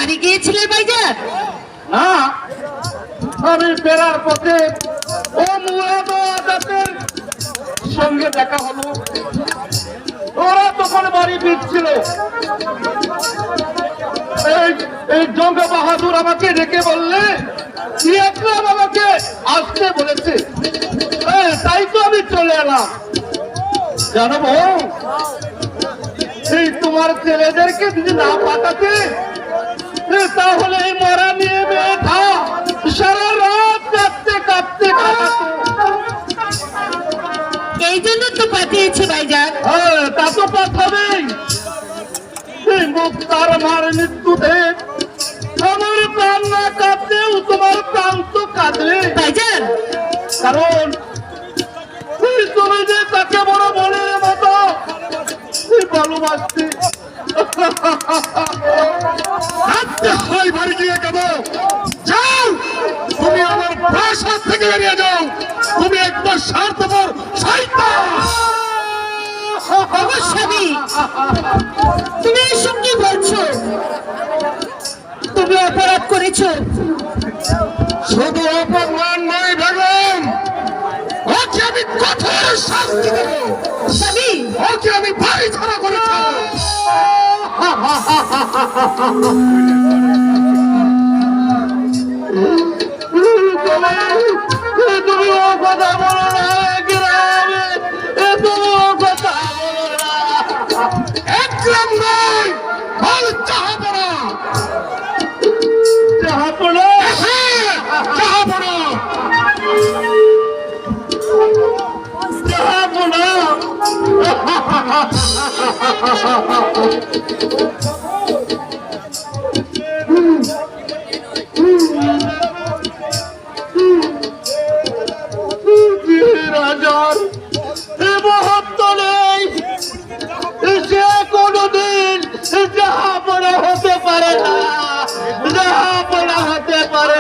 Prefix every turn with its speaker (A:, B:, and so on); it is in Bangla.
A: বাড়ি গিয়েছিলে ভাইজান?
B: না, আমি ফেরার পথে ও মুরাদ ও আজাদের সঙ্গে দেখা হলো। ওরা তখন বাড়ি ফিরছিল। এই জঙ্গ বাহাদুর আমাকে ডেকে বললে আকরাম আমাকে আসতে বলেছে, তাই তো আমি চলে এলাম। জানো বউ, এই তোমার ছেলেদেরকে যদি না পাঠাতে তাহলে এই মরা নিয়ে মেয়েটা সারা রাত কাঁদতে কাঁদতে কাটাতো।
A: এই জন্য তো পাঠিয়েছে ভাইজান।
B: তা তো পাঠাবেই। এই মুক্তার মার মৃত্যুতে আমার প্রাণ না কাঁদলেও তোমার প্রাণ তো কাঁদবে
A: ভাইজান।
B: কারণ তুমি যে তাকে বড় বোনের মতো ভালোবাসতে। বাড়ি গিয়ে কেন যাও, তুমি আমার প্রাসাদ থেকে বেরিয়ে যাও। তুমি একবার স্বার্থপর শয়তান।
A: স্বামী, তুমি এসব কি বলছো? তুমি অপরাধ করেছো।
B: শুধু অপমান নয় বেগম, ওকে আমি কঠোর শাস্তি দেব।
A: স্বামী,
B: ওকে আমি বাড়ি ছাড়া করে ছাড়ব। তুমি ও কথা বলো না গ্রামে, তুমি ও কথা বলো না। একদম নয়, বল চাহাপনা। চাহাপনা, চাহাপনা, চাহাপনা। রাজার মহত্ব নেই, সে কোনদিন যাহা পড়া হতে পারে না, যাহা পড়া হতে পারে